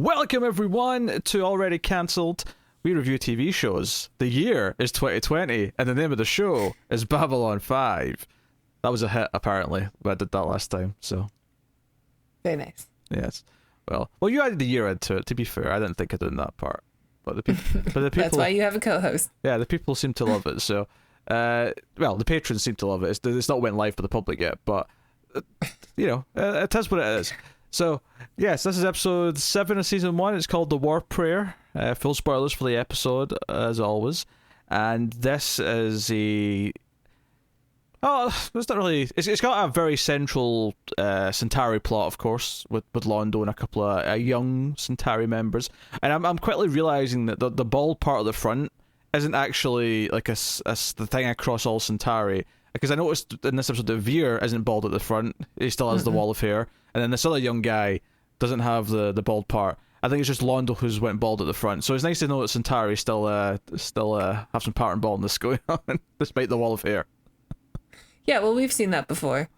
Welcome everyone to Already Cancelled. We review TV shows. The year is 2020 and the name of the show is Babylon 5. That was a hit apparently, but I did that last time, so. Very nice. Yes. Well, you added the year into it, to be fair. I didn't think of doing that part. But the people That's why you have a co-host. Yeah, the people seem to love it, so the patrons seem to love it. It's not went live for the public yet, but it is what it is. So, yes, this is episode 7 of season 1. It's called The War Prayer. Full spoilers for the episode, as always. And this is it's not really. It's got a very central Centauri plot, of course, with Londo and a couple of young Centauri members. And I'm quickly realizing that the bald part of the front isn't actually like the thing across all Centauri. Because I noticed in this episode that Veer isn't bald at the front; he still has the wall of hair, and then this other young guy doesn't have the bald part. I think it's just Londo who's went bald at the front. So it's nice to know that Centauri still have some pattern baldness going on, despite the wall of hair. Yeah, well, we've seen that before.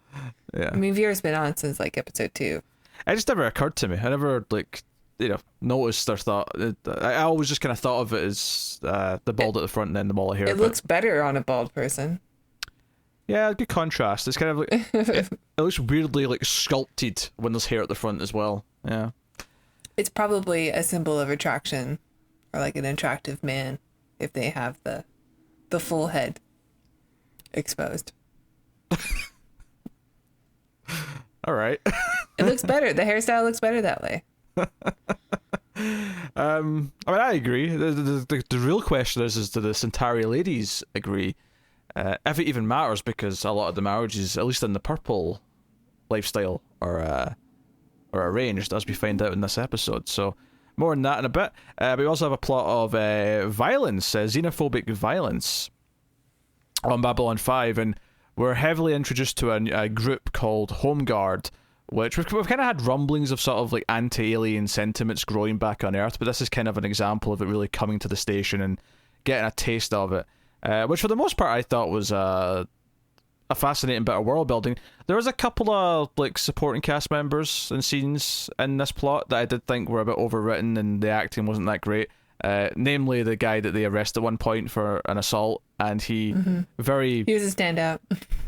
Yeah. I mean, Veer's been on since like episode 2. It just never occurred to me. I never noticed or thought. I always just kind of thought of it as the bald at the front and then the wall of hair. It looks better on a bald person. Yeah, good contrast. It's kind of like it looks weirdly like sculpted when there's hair at the front as well. Yeah. It's probably a symbol of attraction, or like an attractive man, if they have the full head exposed. All right. It looks better. The hairstyle looks better that way. I mean, I agree. The real question is do the Centauri ladies agree? If it even matters, because a lot of the marriages, at least in the purple lifestyle, are arranged, as we find out in this episode. So more on that in a bit. We also have a plot of violence, xenophobic violence on Babylon 5, and we're heavily introduced to a group called Home Guard, which we've kind of had rumblings of sort of like anti-alien sentiments growing back on Earth, but this is kind of an example of it really coming to the station and getting a taste of it. Which for the most part I thought was a fascinating bit of world building. There was a couple of like supporting cast members and scenes in this plot that I did think were a bit overwritten and the acting wasn't that great. Namely the guy that they arrest at one point for an assault, and he was a standout.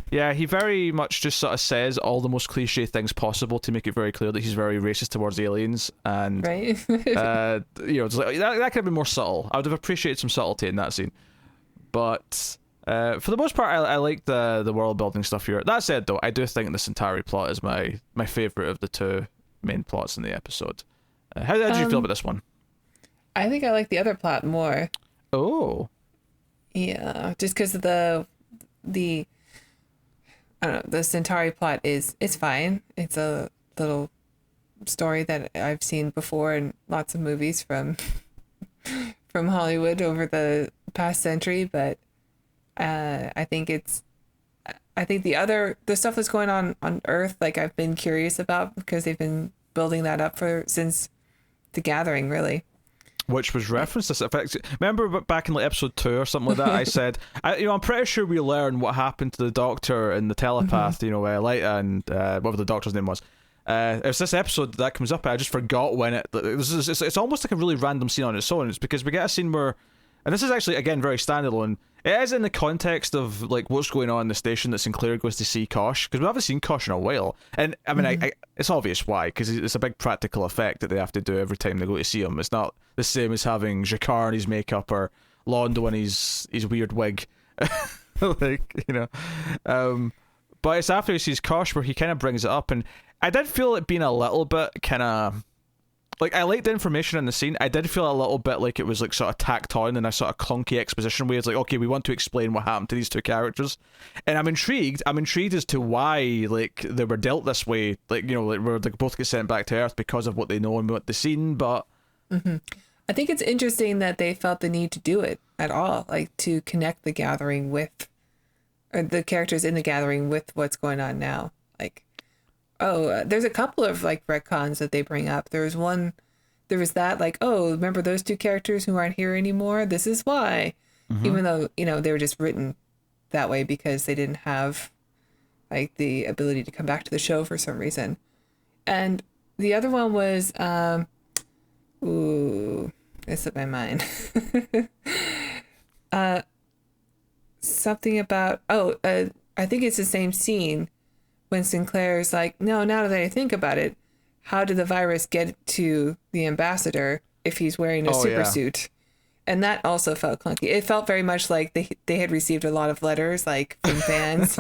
Yeah, he very much just sort of says all the most cliche things possible to make it very clear that he's very racist towards aliens, and right. it's like, that could have been more subtle. I would have appreciated some subtlety in that scene. But for the most part, I like the world building stuff here. That said, though, I do think the Centauri plot is my favourite of the two main plots in the episode. How did you feel about this one? I think I like the other plot more. Oh. Yeah, just because of the I don't know, the Centauri plot it's fine. It's a little story that I've seen before in lots of movies from Hollywood over the past century, but I think the stuff that's going on Earth, like I've been curious about because they've been building that up since The Gathering, really. Which was referenced this effect. Remember back in like episode 2 or something like that, I said, I'm pretty sure we learn what happened to the Doctor and the telepath, Lyta and whatever the Doctor's name was. It's this episode that comes up, I just forgot when it's almost like a really random scene on its own. It's because we get a scene where, and this is actually, again, very standalone. It is in the context of like what's going on in the station that Sinclair goes to see Kosh, because we haven't seen Kosh in a while. And I mean, it's obvious why, because it's a big practical effect that they have to do every time they go to see him. It's not the same as having Jakar in his makeup or Londo in his weird wig. But it's after he sees Kosh where he kind of brings it up, and I did feel it being a little bit kind of like, I liked the information in the scene. I did feel a little bit like it was like sort of tacked on in a sort of clunky exposition way. It's like, okay, we want to explain what happened to these two characters, and I'm intrigued as to why like they were dealt this way, like where they both get sent back to Earth because of what they know and what they've seen. But I think it's interesting that they felt the need to do it at all, like to connect the Gathering with, or the characters in the Gathering with what's going on now. Like, there's a couple of like retcons that they bring up. There was that like, oh, remember those two characters who aren't here anymore? This is why. Even though, they were just written that way because they didn't have like the ability to come back to the show for some reason. And the other one was Ooh, it slipped my mind. Something about I think it's the same scene when Sinclair's like, no, now that I think about it, how did the virus get to the ambassador if he's wearing a super suit? And that also felt clunky. It felt very much like they had received a lot of letters, like, from fans.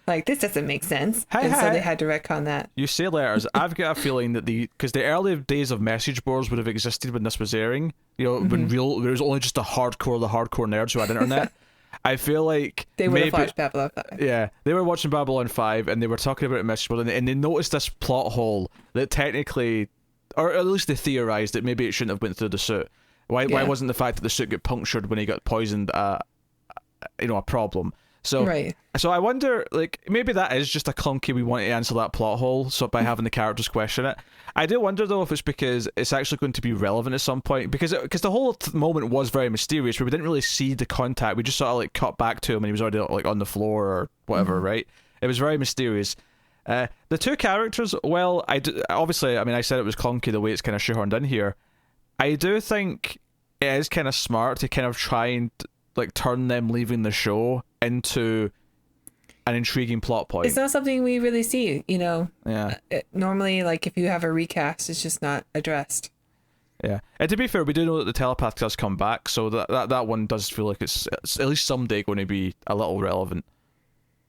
Like, this doesn't make sense. So they had to retcon that. You say letters. I've got a feeling that because the early days of message boards would have existed when this was airing. You know, when there was only just the hardcore nerds who had internet. I feel like they would have watched Babylon 5. Yeah, they were watching Babylon 5 and they were talking about message board, and they noticed this plot hole that technically, or at least they theorized that maybe it shouldn't have went through the suit. Why wasn't the fact that the suit got punctured when he got poisoned a problem? So So I wonder, like, maybe that is just a clunky, we want to answer that plot hole, so by having the characters question it. I do wonder, though, if it's because it's actually going to be relevant at some point, because the whole moment was very mysterious, where we didn't really see the contact, we just sort of, like, cut back to him, and he was already, like, on the floor or whatever, right? It was very mysterious. The two characters, well, obviously, I mean, I said it was clunky the way it's kind of shoehorned in here. I do think it is kind of smart to kind of try and, like, turn them leaving the show into an intriguing plot point. It's not something we really see, you know. Yeah. Normally, like, if you have a recast, it's just not addressed. Yeah. And to be fair, we do know that the telepath does come back, so that one does feel like it's at least someday going to be a little relevant.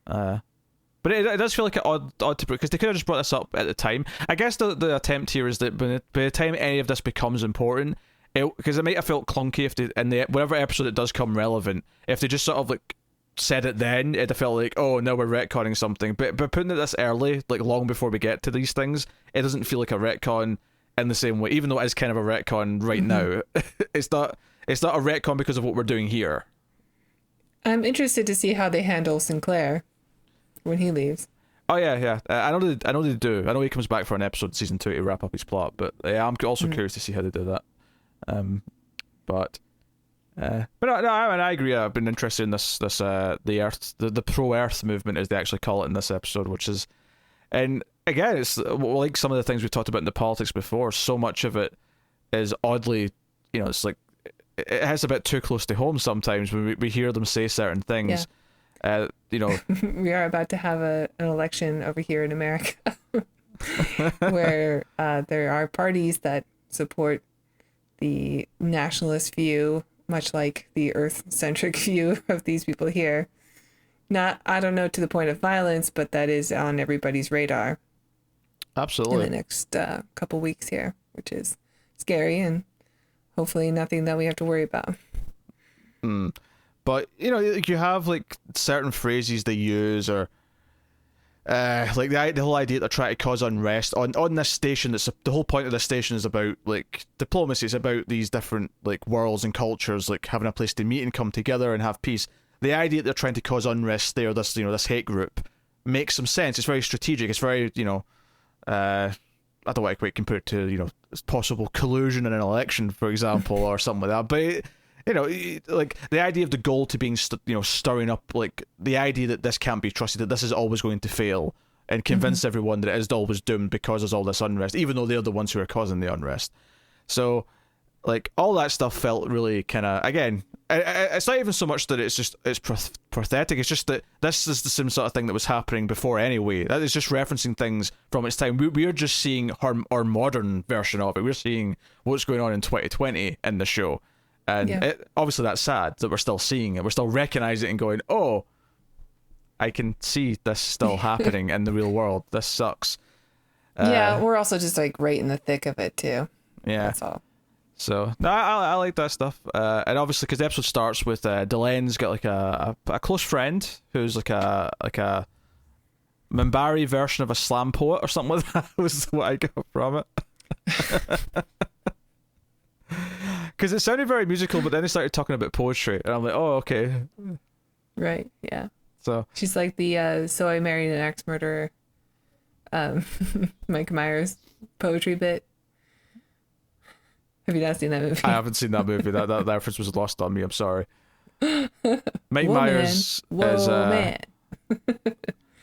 But it does feel like an odd to put, because they could have just brought this up at the time. I guess the attempt here is that by the time any of this becomes important, because it might have felt clunky if they, in whatever episode it does come relevant, if they just sort of like said it then, it'd have felt like, oh, now we're retconning something. But putting it this early, like long before we get to these things, it doesn't feel like a retcon in the same way, even though it is kind of a retcon right now. It's not a retcon because of what we're doing here. I'm interested to see how they handle Sinclair when he leaves. Oh yeah. I know they do. I know he comes back for an episode in season 2 to wrap up his plot, but I'm also curious to see how they do that. But no, I agree. I've been interested in this the Earth, the pro-Earth movement, as they actually call it in this episode, which is, and again, it's like some of the things we've talked about in the politics before. So much of it is oddly, you know, it's like it has a bit too close to home sometimes when we hear them say certain things. You know, we are about to have an election over here in America where there are parties that support the nationalist view, much like the Earth-centric view of these people here. Not, I don't know, to the point of violence, but that is on everybody's radar. Absolutely. In the next couple weeks here, which is scary and hopefully nothing that we have to worry about. But, you know, you have, like, certain phrases they use, or like the whole idea to try to cause unrest on this station. That's the whole point of this station is about, like, diplomacy. It's about these different, like, worlds and cultures, like, having a place to meet and come together and have peace. The idea that they're trying to cause unrest there, this hate group, makes some sense. It's very strategic. It's very, you know, I don't know what I quite compare it to, you know, possible collusion in an election, for example, or something like that. But you know, like, the idea of the goal to being, stirring up, like, the idea that this can't be trusted, that this is always going to fail, and convince everyone that it is always doomed because there's all this unrest, even though they're the ones who are causing the unrest. So, like, all that stuff felt really kind of, again, it's not even so much that it's pathetic, it's just that this is the same sort of thing that was happening before anyway. That is just referencing things from its time. We're just seeing our modern version of it. We're seeing what's going on in 2020 in the show. And obviously that's sad that we're still seeing it. We're still recognizing it and going, oh, I can see this still happening in the real world. This sucks. We're also just, like, right in the thick of it too. Yeah. That's all. So, no, I like that stuff. And obviously, because the episode starts with Delen's got, like, a close friend who's like a Minbari version of a slam poet or something like that was what I got from it. Because it sounded very musical, but then they started talking about poetry, and I'm like, oh, okay. Right, yeah. So she's like the So I Married an Axe Murderer, Mike Myers poetry bit. Have you not seen that movie? I haven't seen that movie. That reference was lost on me. I'm sorry. Mike Myers is man.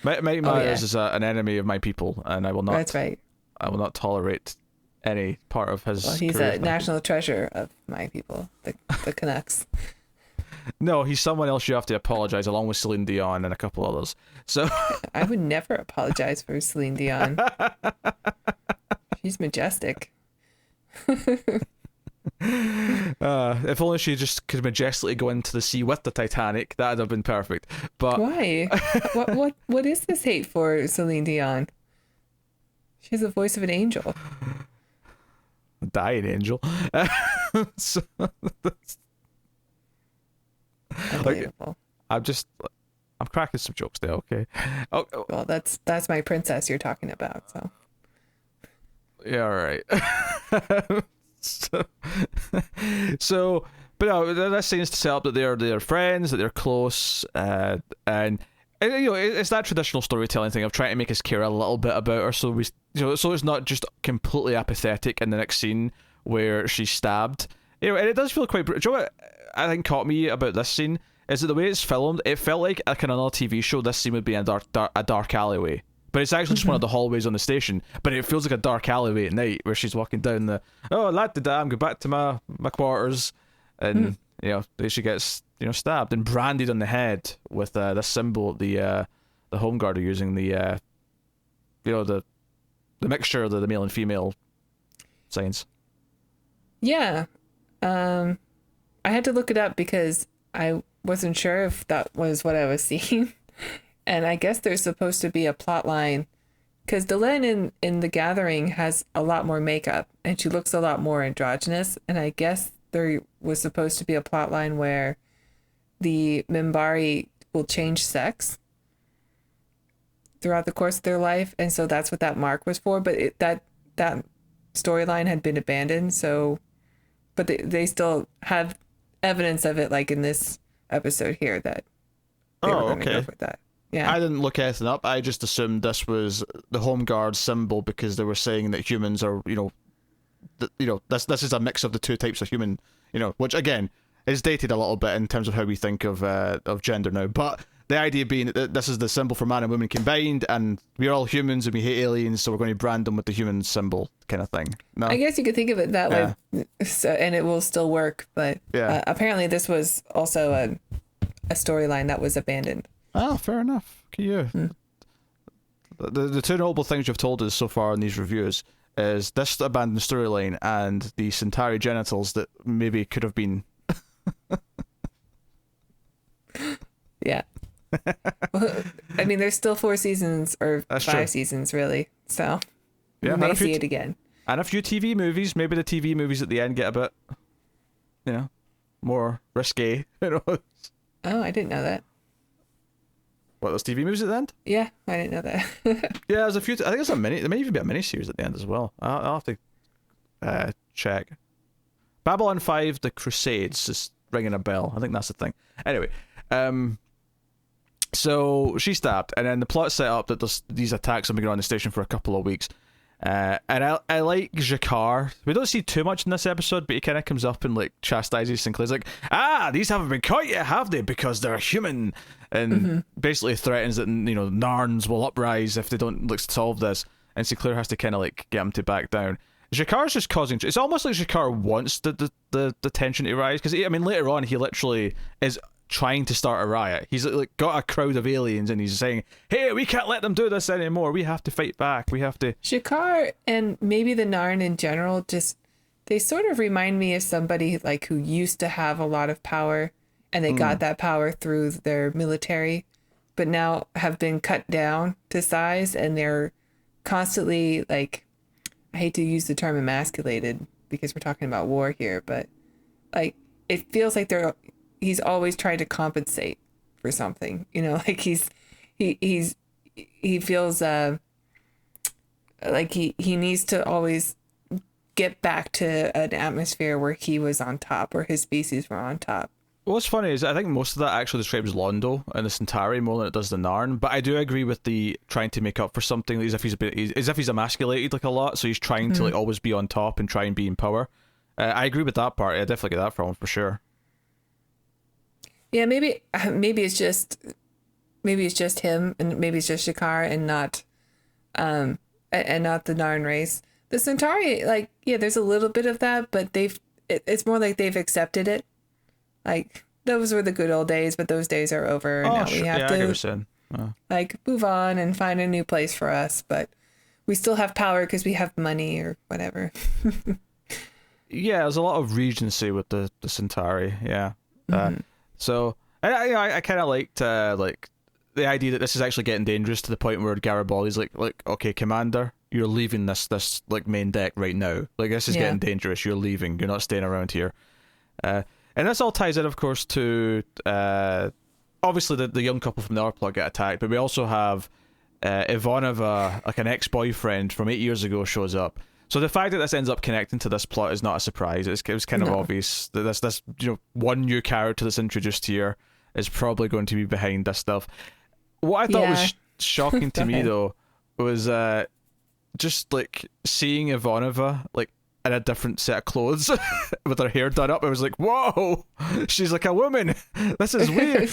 Mike Myers is an enemy of my people, and I will not. That's right. I will not tolerate any part of his Well, he's career. a national treasure of my people, the Canucks. No, he's someone else you have to apologize, along with Celine Dion and a couple others. So I would never apologize for Celine Dion. She's majestic. If only she just could majestically go into the sea with the Titanic, that'd have been perfect. But Why? What is this hate for Celine Dion? She has the voice of an angel. dying angel. So, Unbelievable. I'm cracking some jokes there. Okay. Oh, Well, that's my princess you're talking about. So yeah, all right. so, but no, that seems to set up that they're friends, that they're close, and you know, it's that traditional storytelling thing of trying to make us care a little bit about her, so we, you know, so it's not just completely apathetic in the next scene where she's stabbed. You know, and it does feel quite. Do you know what I think caught me about this scene is that the way it's filmed, it felt like a kind of another TV show. This scene would be in a dark alleyway. But it's actually just one of the hallways on the station. But it feels like a dark alleyway at night where she's walking down the, oh, lad, I'm going back to my quarters. And, you know, there she gets, you know, stabbed and branded on the head with this symbol the Home Guard are using, the, you know, the mixture of the male and female signs. yeah, I had to look it up because I wasn't sure if that was what I was seeing. And I guess there's supposed to be a plot line because Delenn in The Gathering has a lot more makeup and she looks a lot more androgynous. And I guess there was supposed to be a plot line where the Minbari will change sex throughout the course of their life. And so that's what that mark was for. But that storyline had been abandoned. So, but they still have evidence of it, like in this episode here, that they were going to go with that. Yeah. I didn't look anything up. I just assumed this was the Home Guard symbol because they were saying that humans are, you know, this is a mix of the two types of human, you know, which again is dated a little bit in terms of how we think of gender now. But the idea being that this is the symbol for man and woman combined, and we're all humans and we hate aliens, so we're going to brand them with the human symbol kind of thing. No? I guess you could think of it that way, so, and it will still work. But apparently, this was also a storyline that was abandoned. Oh, fair enough. Okay, yeah. The two notable things you've told us so far in these reviews is this abandoned storyline and the Centauri genitals that maybe could have been. Yeah. Well, I mean, there's still 4 seasons or That's 5 true. seasons, really. So Yeah, we may see it again. And a few TV movies. Maybe the TV movies at the end get a bit, you know, more risque. You know. Oh, I didn't know that. What, those TV movies at the end? Yeah, I didn't know that. Yeah, there's a few. I think it's a mini. There may even be a mini series at the end as well. I'll have to check. Babylon 5: The Crusades is ringing a bell. I think that's the thing. Anyway, so she's stabbed, and then the plot set up that there's these attacks have been going on in the station for a couple of weeks. And I like Jacquard. We don't see too much in this episode, but he kind of comes up and like chastises Sinclair. He's like, these haven't been caught yet, have they? Because they're human. And basically threatens that, you know, Narns will uprise if they don't like solve this. And Sinclair has to kind of like get him to back down. Jacquard's just causing. It's almost like Jacquard wants the tension to rise, because I mean later on he literally is trying to start a riot. He's like got a crowd of aliens and he's saying, hey, we can't let them do this anymore, we have to fight back, we have to. Jacquard and maybe the Narn in general, just they sort of remind me of somebody like who used to have a lot of power and they got that power through their military, but now have been cut down to size and they're constantly like, I hate to use the term emasculated because we're talking about war here, but like it feels like he's always trying to compensate for something, you know, like he feels like he needs to always get back to an atmosphere where he was on top, where his species were on top. What's funny is I think most of that actually describes Londo and the Centauri more than it does the Narn, but I do agree with the trying to make up for something, as if he's emasculated like a lot, so he's trying to like always be on top and try and be in power. I agree with that part. I definitely get that from him for sure. Yeah, maybe it's just him, and maybe it's just Shakar and not the Narn race. The Centauri, like, yeah, there's a little bit of that, but it's more like they've accepted it. Like, those were the good old days, but those days are over. And now we have I get what you're saying. like, move on and find a new place for us. But we still have power because we have money or whatever. Yeah, there's a lot of regency with the Centauri. Yeah. So I kind of liked like the idea that this is actually getting dangerous to the point where Garibaldi's like, okay, Commander, you're leaving this like main deck right now. Like, this is getting dangerous. You're leaving. You're not staying around here. And this all ties in, of course, to obviously the young couple from the other plot get attacked, but we also have Ivanova, like an ex-boyfriend from 8 years ago, shows up. So the fact that this ends up connecting to this plot is not a surprise. It was kind of obvious that this one new character that's introduced here is probably going to be behind this stuff. What I thought was shocking to me though was just like seeing Ivanova like in a different set of clothes with her hair done up. I was like, whoa, she's like a woman. This is weird.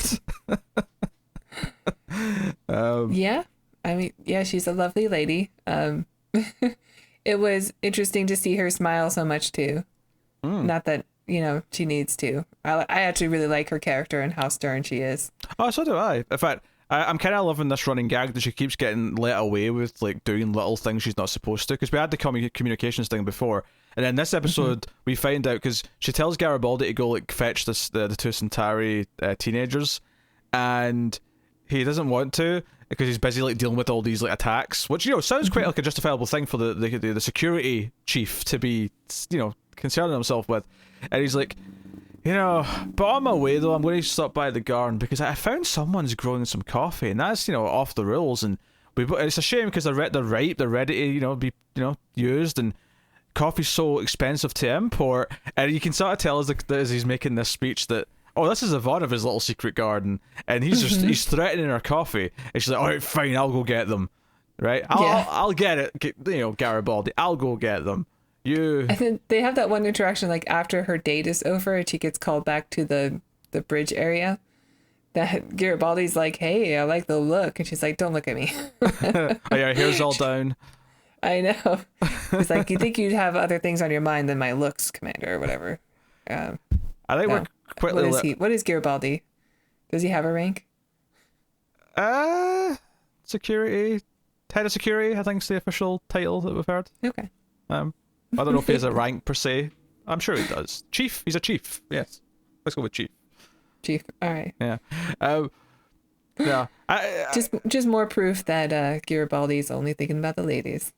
Yeah, I mean, yeah, she's a lovely lady. It was interesting to see her smile so much too. Not that, she needs to. I actually really like her character and how stern she is. Oh, so do I. In fact, I'm kind of loving this running gag that she keeps getting let away with, like doing little things she's not supposed to. Because we had the communications thing before, and in this episode we find out because she tells Garibaldi to go like fetch the two Centauri teenagers, and he doesn't want to because he's busy like dealing with all these like attacks, which sounds quite like a justifiable thing for the security chief to be concerning himself with, and he's like, but on my way though, I'm going to stop by the garden because I found someone's growing some coffee, and that's off the rules, and it's a shame because they're ripe, they're ready to be used, and coffee's so expensive to import, and you can sort of tell as he's making this speech that, oh, this is Ivanova's little secret garden, and he's just he's threatening her coffee, and she's like, all right, fine, I'll go get them, right? I'll get it, Garibaldi, I'll go get them. And then they have that one interaction like after her date is over and she gets called back to the bridge area, that Garibaldi's like, hey, I like the look, and she's like, don't look at me. Oh yeah, hair's all down. I know. It's like, you think you'd have other things on your mind than my looks, Commander, or whatever. I think we're quickly... What is Garibaldi? Does he have a rank? Security. Head of security, I think is the official title that we've heard. Okay. I don't know if he has a rank per se. I'm sure he does. Chief. He's a chief. Yes. Let's go with chief. Chief. All right. Yeah. Yeah. Just more proof that Garibaldi's only thinking about the ladies.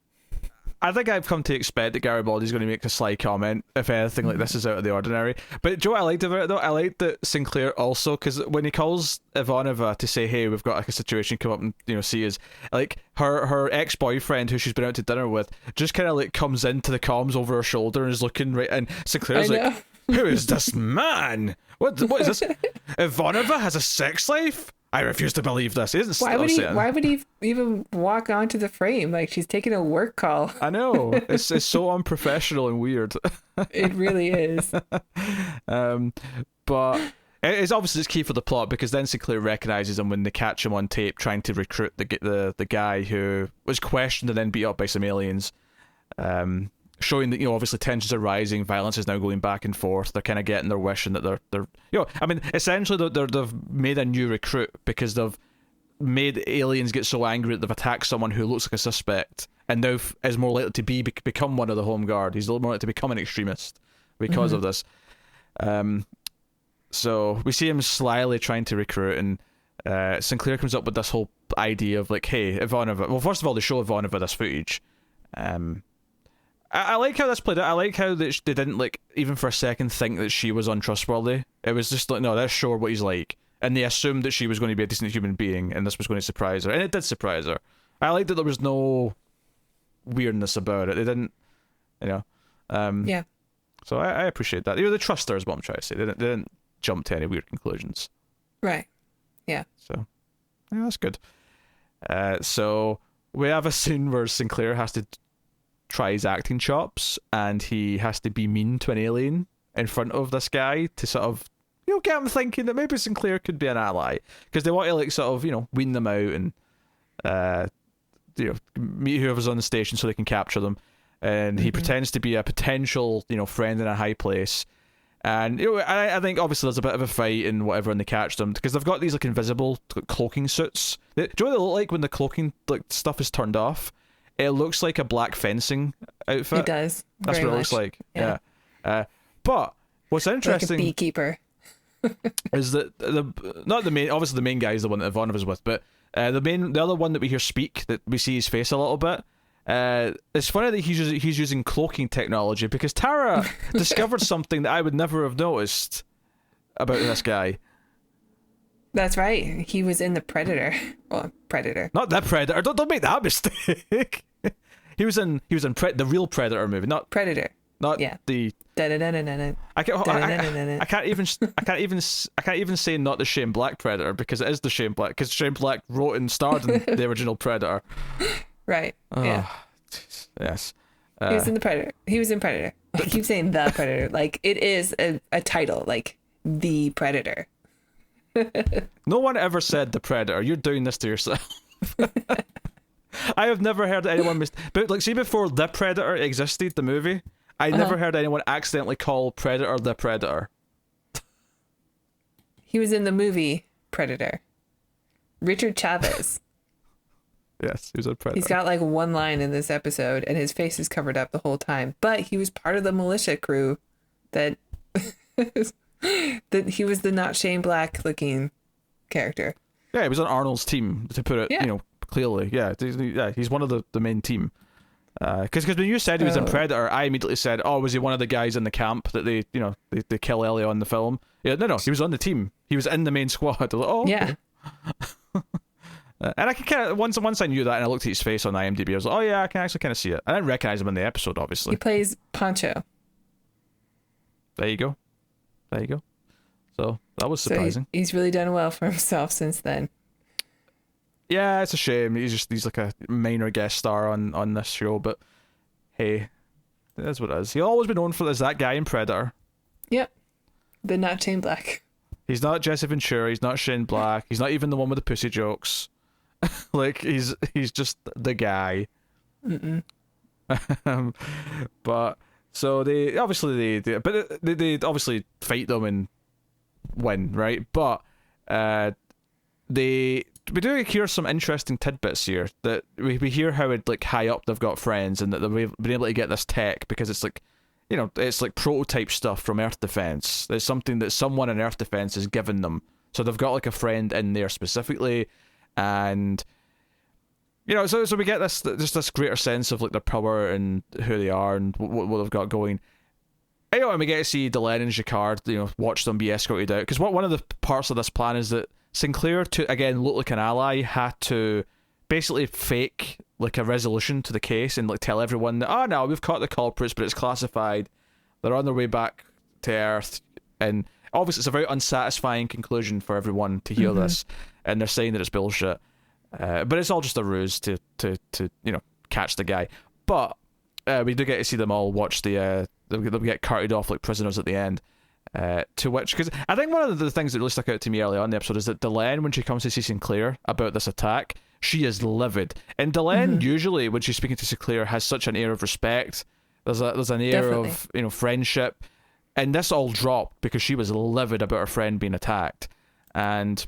I think I've come to expect that Garibaldi's going to make a sly comment if anything like this is out of the ordinary. But Joe, I liked about it though. I liked that Sinclair also, because when he calls Ivanova to say, "Hey, we've got like a situation, come up and see us," like her ex-boyfriend who she's been out to dinner with just kind of like comes into the comms over her shoulder and is looking right, and Sinclair's like, "Who is this man? What is this? Ivanova has a sex life? I refuse to believe this." Why would he even walk onto the frame? Like, she's taking a work call. I know. It's so unprofessional and weird. It really is. But it's key for the plot, because then Sinclair recognizes him when they catch him on tape trying to recruit the guy who was questioned and then beat up by some aliens. Showing that obviously tensions are rising, violence is now going back and forth. They're kind of getting their wish, and that they're essentially they've made a new recruit because they've made aliens get so angry that they've attacked someone who looks like a suspect, and now is more likely to become one of the Home Guard. He's a little more likely to become an extremist because of this. So we see him slyly trying to recruit, and Sinclair comes up with this whole idea of like, hey, Ivanova. Well, first of all, they show Ivanova this footage. I like how this played out. I like how they didn't like even for a second think that she was untrustworthy. It was just like, no, let's show her what he's like, and they assumed that she was going to be a decent human being, and this was going to surprise her, and it did surprise her. I like that there was no weirdness about it. They didn't, yeah. So I appreciate that. They trust her is what I'm trying to say. They didn't jump to any weird conclusions. Right. Yeah. So yeah, that's good. So we have a scene where Sinclair has to try his acting chops, and he has to be mean to an alien in front of this guy to sort of get him thinking that maybe Sinclair could be an ally, because they want to like sort of wean them out and meet whoever's on the station so they can capture them. and he pretends to be a potential, friend in a high place. And I think obviously there's a bit of a fight and whatever, and they catch them because they've got these like invisible cloaking suits. Do you know what they look like when the cloaking stuff is turned off? It looks like a black fencing outfit. It does. That's what it looks like. Yeah. But what's interesting, like a beekeeper, is that not the main. Obviously, the main guy is the one that Ivanov is with, but the other one that we hear speak, that we see his face a little bit. It's funny that he's using cloaking technology because Tara discovered something that I would never have noticed about this guy. That's right. He was in the Predator. Well, Predator. Not the Predator. Don't make that mistake. He was in the real Predator movie, not Predator. Not the. I can't even say not the Shane Black Predator because it is the Shane Black, because Shane Black wrote and starred in the original Predator. Right. Yeah. Yes. He was in the Predator. He was in Predator. I keep saying the Predator. Like, it is a title, like the Predator. No one ever said the Predator. You're doing this to yourself. I have never heard anyone but like, see, before the Predator existed, the movie, I never heard anyone accidentally call Predator the Predator. He was in the movie Predator. Richard Chavez. Yes, he was a Predator. He's got like one line in this episode and his face is covered up the whole time. But he was part of the militia crew that that he was the not Shane Black looking character. Yeah, he was on Arnold's team, to put it, clearly. Yeah, he's one of the main team. Because when you said he was in Predator, I immediately said, "Oh, was he one of the guys in the camp that they kill Ellie on the film?" Yeah, no, he was on the team. He was in the main squad. I was like, oh, yeah. And I can kind of once I knew that, and I looked at his face on IMDb, I was like, "Oh yeah, I can actually kind of see it." I didn't recognize him in the episode, obviously. He plays Pancho. There you go. So that was surprising. So he's really done well for himself since then. Yeah, it's a shame. He's like a minor guest star on this show, but hey, it is what it is. He'll always be known for as that guy in Predator. Yep. But not Shane Black. He's not Jesse Ventura, he's not Shane Black, he's not even the one with the pussy jokes. Like, he's just the guy. But so they obviously they obviously fight them and win, right? But we do hear some interesting tidbits here. That we hear how like high up they've got friends, and that they've been able to get this tech because it's like, it's like prototype stuff from Earth Defense. There's something that someone in Earth Defense has given them, so they've got like a friend in there specifically, and so we get this greater sense of like their power and who they are and what they've got going. And we get to see Delenn and Jacquard, watch them be escorted out, because one of the parts of this plan is that Sinclair, to again look like an ally, had to basically fake like a resolution to the case and like tell everyone that, no, we've caught the culprits, but it's classified, they're on their way back to Earth. And obviously it's a very unsatisfying conclusion for everyone to hear this, and they're saying that it's bullshit, but it's all just a ruse to catch the guy. But we do get to see them all watch they'll get carted off like prisoners at the end. To which, because I think one of the things that really stuck out to me early on in the episode is that Delenn, when she comes to see Sinclair about this attack, she is livid. And Delenn usually, when she's speaking to Sinclair, has such an air of respect. There's an air of friendship, and this all dropped because she was livid about her friend being attacked. And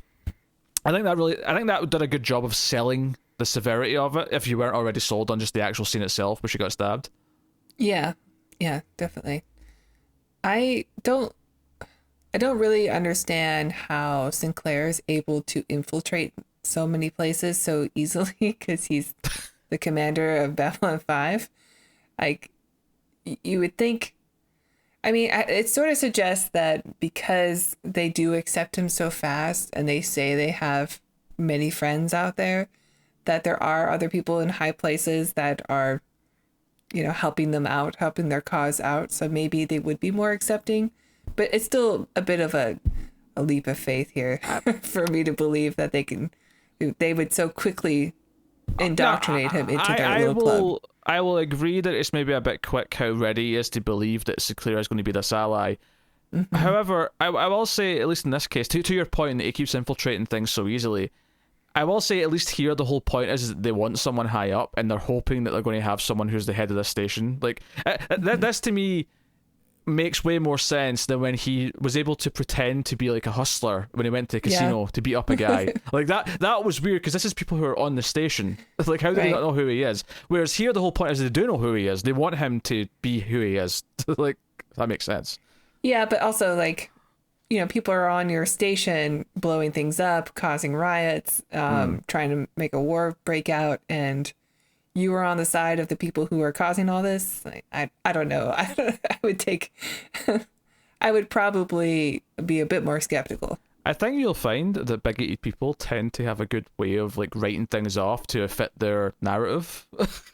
I think that did a good job of selling the severity of it, if you weren't already sold on just the actual scene itself where she got stabbed. Yeah, definitely. I don't really understand how Sinclair is able to infiltrate so many places so easily, because he's the commander of Babylon 5. Like, you would think, I mean, it sort of suggests that because they do accept him so fast and they say they have many friends out there, that there are other people in high places that are, helping them out, helping their cause out. So maybe they would be more accepting. But it's still a bit of a leap of faith here for me to believe that they would so quickly indoctrinate him into their little club. I will agree that it's maybe a bit quick how ready he is to believe that Sinclair is going to be this ally. However, I will say, at least in this case, to your point that he keeps infiltrating things so easily, I will say, at least here, the whole point is that they want someone high up, and they're hoping that they're going to have someone who's the head of this station. Like, this to me makes way more sense than when he was able to pretend to be like a hustler when he went to a casino to beat up a guy. Like, that was weird, because this is people who are on the station. Like, how do they not know who he is? Whereas here, the whole point is they do know who he is. They want him to be who he is. Like, that makes sense. Yeah, but also, like, you know, people are on your station blowing things up, causing riots, trying to make a war break out, and you were on the side of the people who are causing all this. Like, I don't know. I would probably be a bit more skeptical. I think you'll find that bigoted people tend to have a good way of like writing things off to fit their narrative.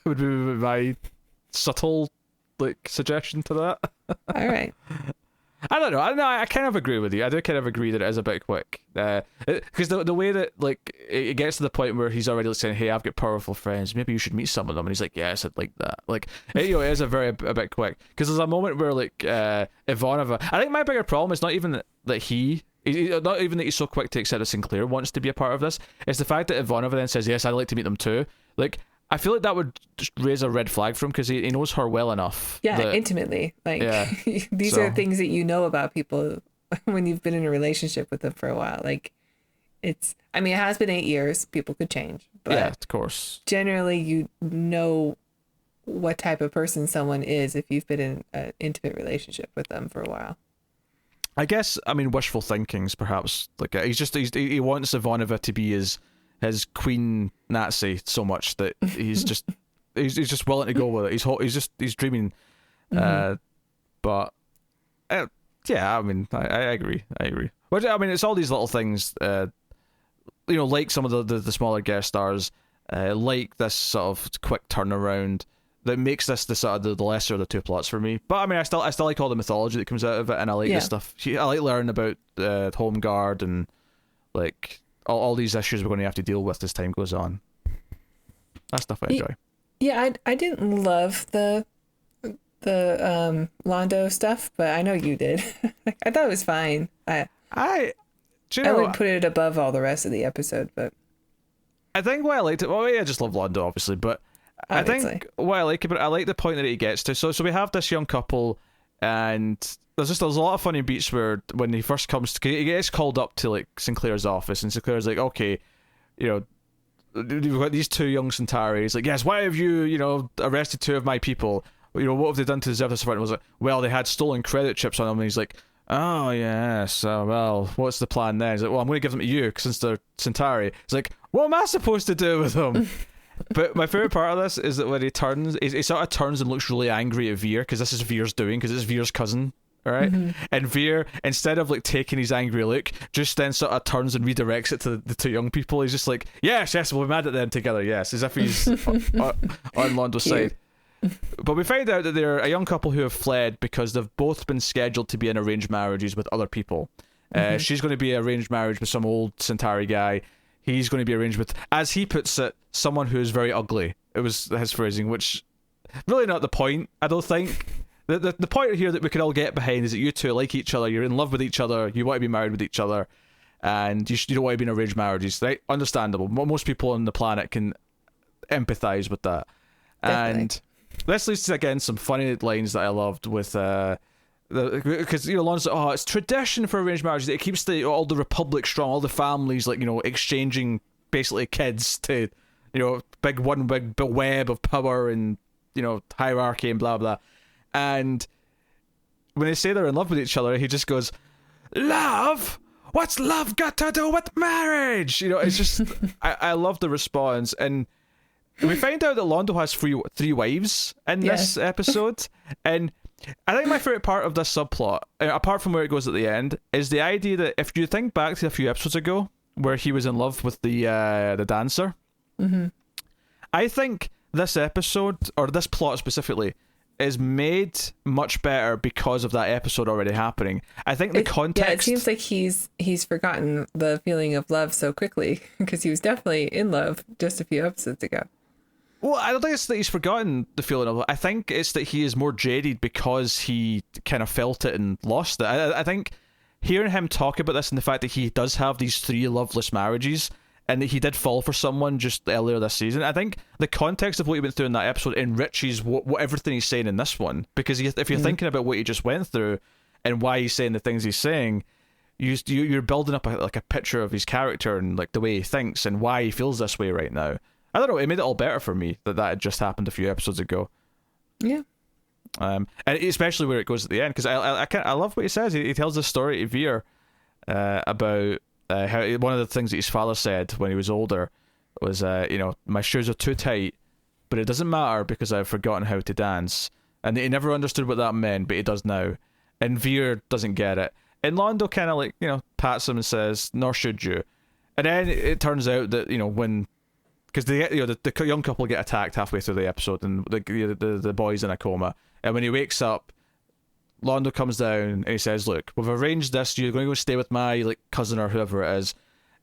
Would be my subtle like suggestion to that. All right. I don't know. I kind of agree with you. I do kind of agree that it is a bit quick. Because the way that like it gets to the point where he's already saying, "Hey, I've got powerful friends. Maybe you should meet some of them." And he's like, "Yes, I'd like that." Like, it is a bit quick. Because there's a moment where like Ivanova. I think my bigger problem is not even that not even that he's so quick to accept that Sinclair wants to be a part of this. It's the fact that Ivanova then says, "Yes, I'd like to meet them too." Like, I feel like that would just raise a red flag for him, because he knows her well enough. Yeah, intimately. Like, these are things that you know about people when you've been in a relationship with them for a while. Like, it has been 8 years. People could change. But yeah, of course. Generally, you know what type of person someone is if you've been in an intimate relationship with them for a while. I guess, wishful thinking's perhaps, like, he wants Ivanova to be his queen Nazi so much that he's just he's just willing to go with it. He's dreaming. But I agree. But it's all these little things, like some of the smaller guest stars, like this sort of quick turnaround that makes this the sort of the lesser of the two plots for me. But I still like all the mythology that comes out of it, and I like the stuff. I like learning about Home Guard and like all these issues we're going to have to deal with as time goes on. That stuff I enjoy. Yeah, I didn't love the Londo stuff, but I know you did. I thought it was fine. I would put it above all the rest of the episode, but I think why I liked it. Well, I just love Londo, obviously, but obviously. I think what I like about it, I like the point that he gets to. So we have this young couple, and there's a lot of funny beats where when he first comes, he gets called up to like Sinclair's office, and Sinclair's like, "Okay, you've got these two young Centauri." He's like, "Yes, why have you arrested two of my people? What have they done to deserve this?" And was like, "Well, they had stolen credit chips on them." And he's like, "Oh yes, well, what's the plan then?" He's like, "Well, I'm going to give them to you since they're Centauri." He's like, "What am I supposed to do with them?" But my favorite part of this is that when he turns, he sort of turns and looks really angry at Veer, because this is Veer's doing, because it's Veer's cousin. All right, and Veer, instead of like taking his angry look, just then sort of turns and redirects it to the two young people. He's just like, yes, we'll be mad at them together, yes, as if he's on Londo's side. But we find out that they're a young couple who have fled because they've both been scheduled to be in arranged marriages with other people. She's going to be arranged marriage with some old Centauri guy. He's going to be arranged with, as he puts it, someone who is very ugly. It was his phrasing, which really not the point, I don't think. The point here that we can all get behind is that you two like each other, you're in love with each other, you want to be married with each other, and you don't want to be in arranged marriages, right? Understandable. Most people on the planet can empathise with that. Definitely. And this leads to, again, some funny lines that I loved with because Lon's like, "Oh, it's tradition for arranged marriages. It keeps all the republic strong, all the families exchanging basically kids to big web of power and hierarchy and blah blah." And when they say they're in love with each other, he just goes, "Love? What's love got to do with marriage?" It's just I love the response. And we find out that Londo has three wives in this episode, and I think my favorite part of this subplot, apart from where it goes at the end, is the idea that if you think back to a few episodes ago where he was in love with the dancer, I think this episode, or this plot specifically, is made much better because of that episode already happening. I think the context... Yeah, it seems like he's forgotten the feeling of love so quickly, because he was definitely in love just a few episodes ago. Well, I don't think it's that he's forgotten the feeling of it. I think it's that he is more jaded because he kind of felt it and lost it. I think hearing him talk about this and the fact that he does have these three loveless marriages and that he did fall for someone just earlier this season. I think the context of what he went through in that episode enriches what everything he's saying in this one, because if you're thinking about what he just went through and why he's saying the things he's saying, you're building up a picture of his character and like the way he thinks and why he feels this way right now. I don't know, it made it all better for me that had just happened a few episodes ago. Yeah. And especially where it goes at the end, because I love what he says. He tells this story to Veer about how one of the things that his father said when he was older was, my shoes are too tight, but it doesn't matter because I've forgotten how to dance. And he never understood what that meant, but he does now. And Veer doesn't get it. And Londo kind of like, pats him and says, nor should you. And then it turns out that, when... Because the young couple get attacked halfway through the episode, and the boy's in a coma. And when he wakes up, Londo comes down and he says, look, we've arranged this, you're going to go stay with my cousin or whoever it is.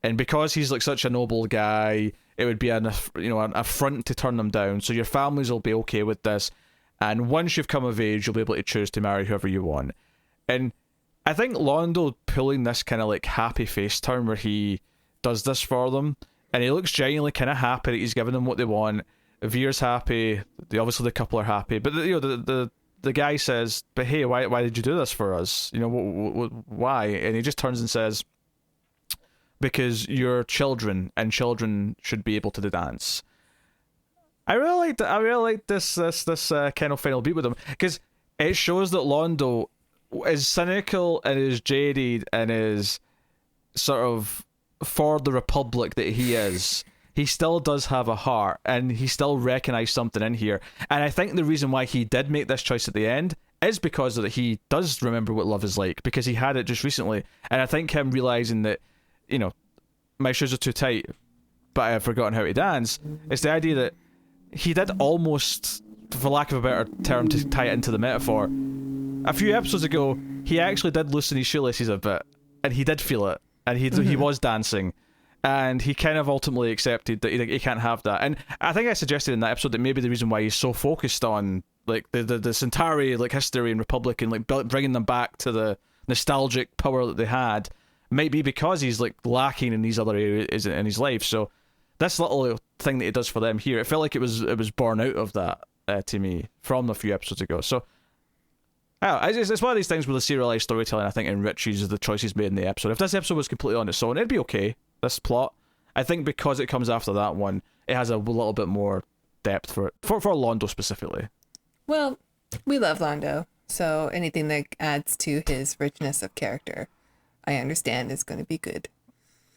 And because he's such a noble guy, it would be an affront to turn them down. So your families will be okay with this. And once you've come of age, you'll be able to choose to marry whoever you want. And I think Londo pulling this kind of happy face turn where he does this for them, and he looks genuinely kind of happy that he's giving them what they want. Veer's happy. Obviously the couple are happy. But the guy says, but hey, why did you do this for us? Why? And he just turns and says, because you're children, and children should be able to dance. I really like this kind of final beat with him, because it shows that Londo, as cynical and as jaded and as sort of for the Republic that he is, he still does have a heart, and he still recognised something in here. And I think the reason why he did make this choice at the end is because of that he does remember what love is like, because he had it just recently. And I think him realising that, my shoes are too tight, but I have forgotten how to dance, it's the idea that he did almost, for lack of a better term to tie it into the metaphor, a few episodes ago, he actually did loosen his shoelaces a bit, and he did feel it, and he was dancing, and he kind of ultimately accepted that he can't have that. And I think I suggested in that episode that maybe the reason why he's so focused on the Centauri history and Republic and bringing them back to the nostalgic power that they had might be because he's lacking in these other areas in his life. So this little thing that he does for them here, it felt like it was born out of that to me from a few episodes ago. So it's one of these things where the serialized storytelling, I think, enriches the choices made in the episode. If this episode was completely on its own, it'd be okay, this plot. I think because it comes after that one, it has a little bit more depth for Londo specifically. Well, we love Londo, so anything that adds to his richness of character, I understand is going to be good.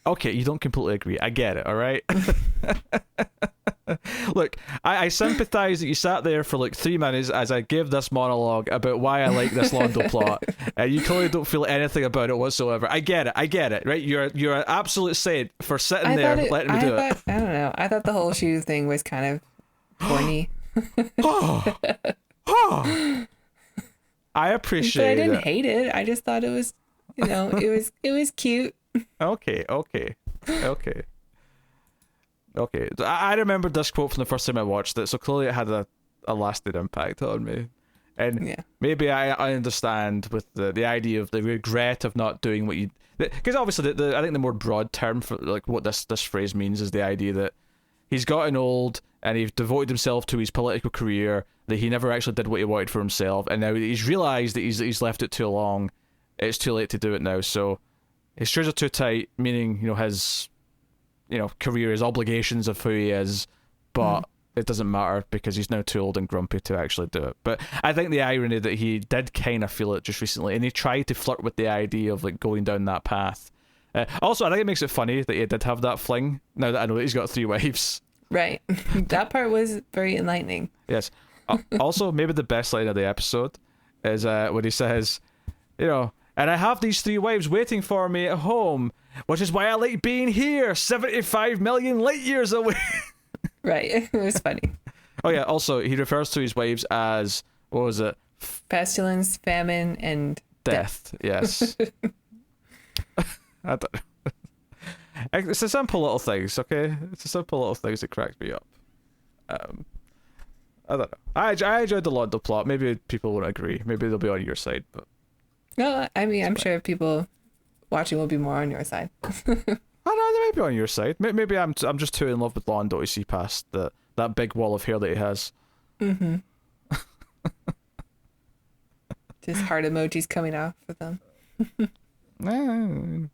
Okay, you don't completely agree. I get it, all right? Look, I sympathise that you sat there for 3 minutes as I gave this monologue about why I like this Londo plot, and you clearly don't feel anything about it whatsoever. I get it, right? You're an absolute saint for sitting there letting me do it. I don't know. I thought the whole shoe thing was kind of corny. I appreciate it. But I didn't hate it. I just thought it was, it was cute. Okay. I remember this quote from the first time I watched it, so clearly it had a lasting impact on me. And maybe I understand with the idea of the regret of not doing what you... Because obviously, I think the more broad term for what this phrase means is the idea that he's gotten old and he's devoted himself to his political career, that he never actually did what he wanted for himself, and now he's realised that he's left it too long. It's too late to do it now, so his shoes are too tight, meaning his career, his obligations of who he is, but it doesn't matter because he's now too old and grumpy to actually do it. But I think the irony that he did kind of feel it just recently, and he tried to flirt with the idea of going down that path. Also, I think it makes it funny that he did have that fling, now that I know that he's got 3 wives. Right. That part was very enlightening. Yes. Also, maybe the best line of the episode is when he says, and I have these 3 wives waiting for me at home, which is why I like being here, 75 million light years away. Right. It was funny. Oh, yeah. Also, he refers to his wives as, what was it? Pestilence, famine, and death. Yes. I don't know. It's the simple little things, okay? It's the simple little things that crack me up. I don't know. I enjoyed the Londo plot. Maybe people won't agree. Maybe they'll be on your side, but... No, I mean, I'm sure people watching will be more on your side. Oh no, there might be on your side. Maybe I'm just too in love with Lando to see past that big wall of hair that he has. Mm-hmm. Just heart emojis coming off of them. Don't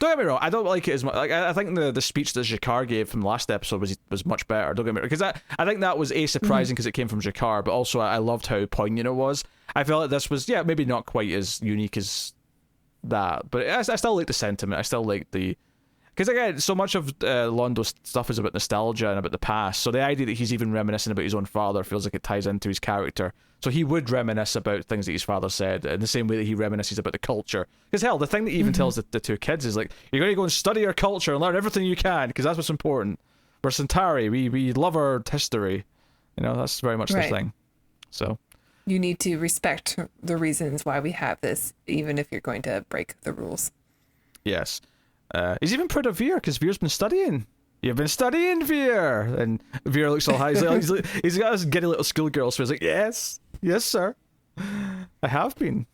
get me wrong, I don't like it as much. Like, I think the speech that Jakar gave from the last episode was much better. Don't get me wrong, because I think that was surprising because it came from Jakar, but also I loved how poignant it was. I felt like this was maybe not quite as unique as that, but I still like the sentiment. I still like because again, so much of Londo's stuff is about nostalgia and about the past. So the idea that he's even reminiscing about his own father feels like it ties into his character. So he would reminisce about things that his father said in the same way that he reminisces about the culture. Because hell, the thing that he even tells the two kids is like, you're going to go and study your culture and learn everything you can because that's what's important. We're Centauri. We love our history. You know, that's very much the thing. So you need to respect the reasons why we have this, even if you're going to break the rules. Yes. He's even proud of Veer because Veer's been studying. You've been studying, Veer. And Veer looks all high. He's got this giddy little schoolgirl, so he's like, yes, sir. I have been.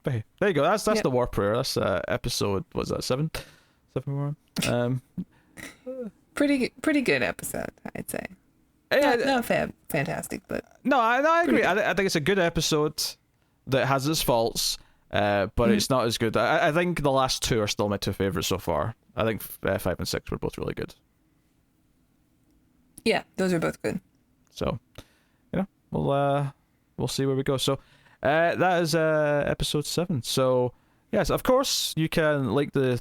But hey, there you go. That's the war prayer. That's episode, was that 7? 7 more. Pretty good episode, I'd say. Not fantastic, but no, I agree. I think it's a good episode that has its faults. But it's not as good. I think the last 2 are still my 2 favorites so far. I think 5 and 6 were both really good. Yeah, those are both good. So, we'll see where we go. So, that is episode 7. So, yes, of course you can like the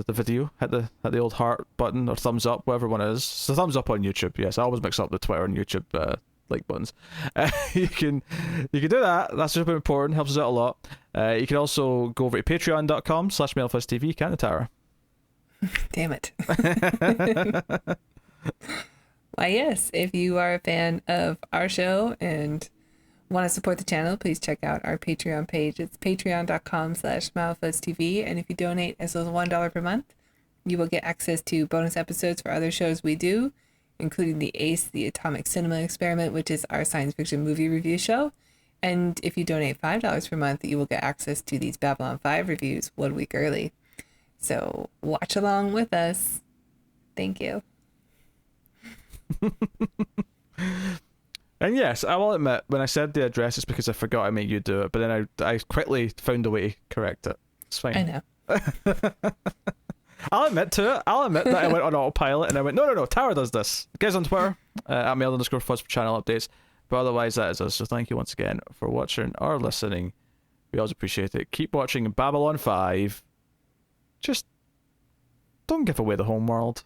video, hit the old heart button or thumbs up, whatever one is. So thumbs up on YouTube. Yes, I always mix up the Twitter and YouTube like buttons. You can do that. That's super important. Helps us out a lot. You can also go over to patreon.com/MailFuzzTV. Can't you, Tara? Damn it. Why, yes. If you are a fan of our show and want to support the channel, please check out our Patreon page. It's patreon.com/MailFuzzTV. And if you donate as low as $1 per month, you will get access to bonus episodes for other shows we do, including the ACE, the Atomic Cinema Experiment, which is our science fiction movie review show. And if you donate $5 per month, you will get access to these Babylon 5 reviews 1 week early. So watch along with us. Thank you. And yes, I will admit, when I said the address, it's because I forgot I made you do it, but then I quickly found a way to correct it. It's fine. I know. I'll admit to it. I'll admit that I went on autopilot and I went, no, Tara does this. Guys on Twitter, at mail_fuzz for channel updates. But otherwise, that is us. So thank you once again for watching or listening. We always appreciate it. Keep watching Babylon 5. Just don't give away the home world.